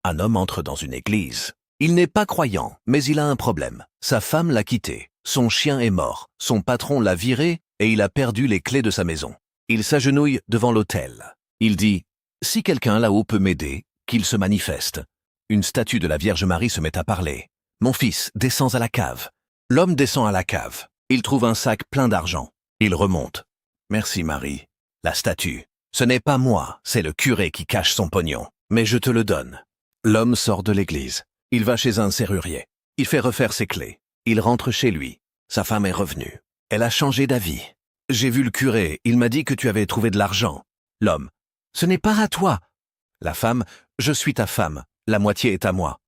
Un homme entre dans une église. Il n'est pas croyant, mais il a un problème. Sa femme l'a quitté, son chien est mort, son patron l'a viré et il a perdu les clés de sa maison. Il s'agenouille devant l'autel. Il dit « Si quelqu'un là-haut peut m'aider, qu'il se manifeste. » Une statue de la Vierge Marie se met à parler. « Mon fils, descends à la cave. » L'homme descend à la cave. Il trouve un sac plein d'argent. Il remonte. « Merci Marie. » La statue. « Ce n'est pas moi, c'est le curé qui cache son pognon. Mais je te le donne. » L'homme sort de l'église. Il va chez un serrurier. Il fait refaire ses clés. Il rentre chez lui. Sa femme est revenue. Elle a changé d'avis. « J'ai vu le curé, il m'a dit que tu avais trouvé de l'argent. » L'homme. « Ce n'est pas à toi. » La femme. « Je suis ta femme. La moitié est à moi. »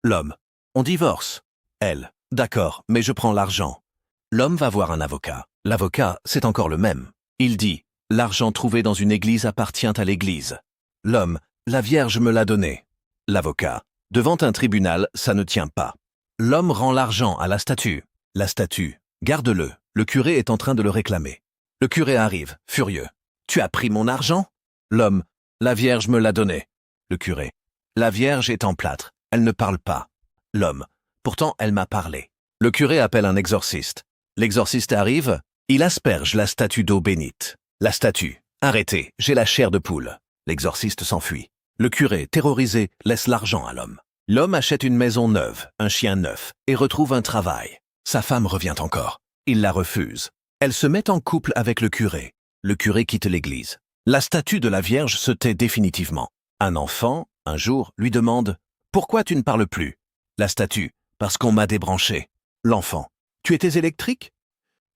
L'homme. « On divorce. » Elle. « D'accord, mais je prends l'argent. » L'homme va voir un avocat. L'avocat, c'est encore le même. Il dit « L'argent trouvé dans une église appartient à l'église. » L'homme. « La Vierge me l'a donné. » L'avocat. « Devant un tribunal, ça ne tient pas. » L'homme rend l'argent à la statue. La statue. « Garde-le. Le curé est en train de le réclamer. » Le curé arrive, furieux. « Tu as pris mon argent ?» L'homme. « La Vierge me l'a donné. » Le curé. « La Vierge est en plâtre. Elle ne parle pas. » L'homme. « Pourtant, elle m'a parlé. » Le curé appelle un exorciste. L'exorciste arrive. Il asperge la statue d'eau bénite. La statue. « Arrêtez, j'ai la chair de poule. » L'exorciste s'enfuit. Le curé, terrorisé, laisse l'argent à l'homme. L'homme achète une maison neuve, un chien neuf, et retrouve un travail. Sa femme revient encore. Il la refuse. Elle se met en couple avec le curé. Le curé quitte l'église. La statue de la Vierge se tait définitivement. Un enfant, un jour, lui demande « Pourquoi tu ne parles plus ?» La statue « Parce qu'on m'a débranché. » L'enfant « Tu étais électrique ?»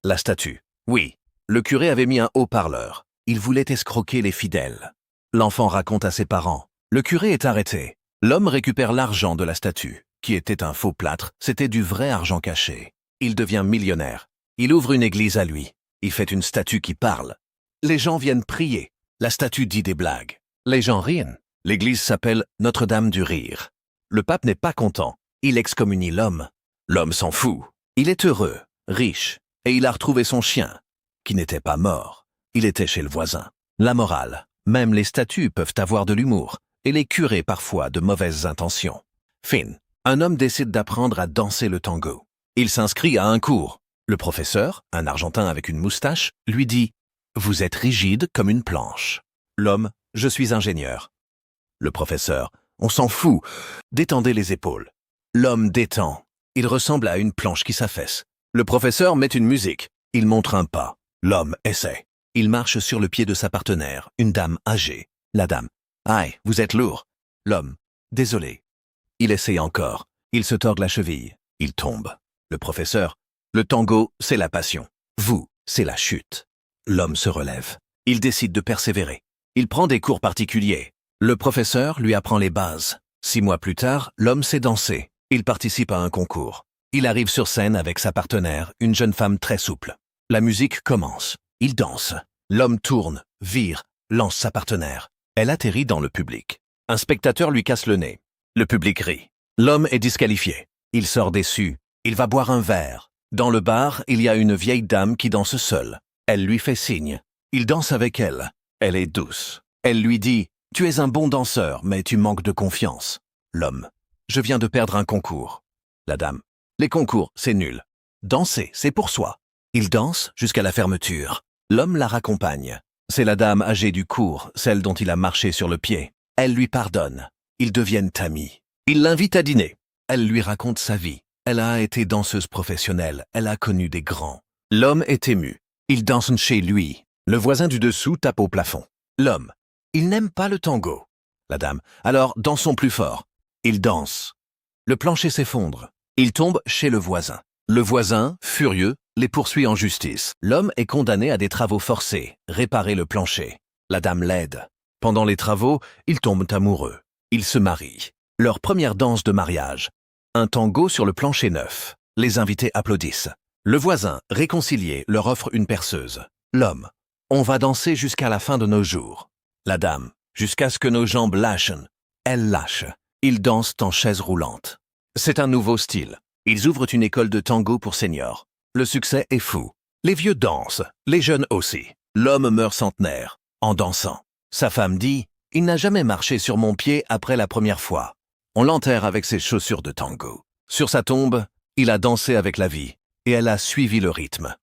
La statue « Oui. Le curé avait mis un haut-parleur. Il voulait escroquer les fidèles. » L'enfant raconte à ses parents. Le curé est arrêté. L'homme récupère l'argent de la statue, qui était un faux plâtre, c'était du vrai argent caché. Il devient millionnaire. Il ouvre une église à lui. Il fait une statue qui parle. Les gens viennent prier. La statue dit des blagues. Les gens rient. L'église s'appelle Notre-Dame du Rire. Le pape n'est pas content. Il excommunie l'homme. L'homme s'en fout. Il est heureux, riche, et il a retrouvé son chien, qui n'était pas mort. Il était chez le voisin. La morale. Même les statues peuvent avoir de l'humour, et les curés parfois de mauvaises intentions. Fin. Un homme décide d'apprendre à danser le tango. Il s'inscrit à un cours. Le professeur, un Argentin avec une moustache, lui dit « Vous êtes rigide comme une planche. » L'homme « Je suis ingénieur. » Le professeur « On s'en fout. Détendez les épaules. » L'homme détend. Il ressemble à une planche qui s'affaisse. Le professeur met une musique. Il montre un pas. L'homme essaie. Il marche sur le pied de sa partenaire, une dame âgée. La dame « Aïe, vous êtes lourd. » L'homme « Désolé. » Il essaie encore. Il se tord la cheville. Il tombe. Le professeur « Le tango, c'est la passion. Vous, c'est la chute. » L'homme se relève. Il décide de persévérer. Il prend des cours particuliers. Le professeur lui apprend les bases. 6 mois plus tard, l'homme sait danser. Il participe à un concours. Il arrive sur scène avec sa partenaire, une jeune femme très souple. La musique commence. Il danse. L'homme tourne, vire, lance sa partenaire. Elle atterrit dans le public. Un spectateur lui casse le nez. Le public rit. L'homme est disqualifié. Il sort déçu. Il va boire un verre. Dans le bar, il y a une vieille dame qui danse seule. Elle lui fait signe. Il danse avec elle. Elle est douce. Elle lui dit « Tu es un bon danseur, mais tu manques de confiance. » L'homme « Je viens de perdre un concours. » La dame « Les concours, c'est nul. Danser, c'est pour soi. » Il danse jusqu'à la fermeture. L'homme la raccompagne. C'est la dame âgée du cours, celle dont il a marché sur le pied. Elle lui pardonne. Ils deviennent amis. Il l'invite à dîner. Elle lui raconte sa vie. Elle a été danseuse professionnelle. Elle a connu des grands. L'homme est ému. Il danse chez lui. Le voisin du dessous tape au plafond. L'homme. Il n'aime pas le tango. La dame. Alors, dansons plus fort. Il danse. Le plancher s'effondre. Il tombe chez le voisin. Le voisin, furieux, les poursuit en justice. L'homme est condamné à des travaux forcés, réparer le plancher. La dame l'aide. Pendant les travaux, ils tombent amoureux. Ils se marient. Leur première danse de mariage. Un tango sur le plancher neuf. Les invités applaudissent. Le voisin, réconcilié, leur offre une perceuse. L'homme. On va danser jusqu'à la fin de nos jours. La dame. Jusqu'à ce que nos jambes lâchent. Elle lâche. Ils dansent en chaise roulante. C'est un nouveau style. Ils ouvrent une école de tango pour seniors. Le succès est fou. Les vieux dansent, les jeunes aussi. L'homme meurt centenaire, en dansant. Sa femme dit « Il n'a jamais marché sur mon pied après la première fois. » On l'enterre avec ses chaussures de tango. Sur sa tombe, il a dansé avec la vie, et elle a suivi le rythme.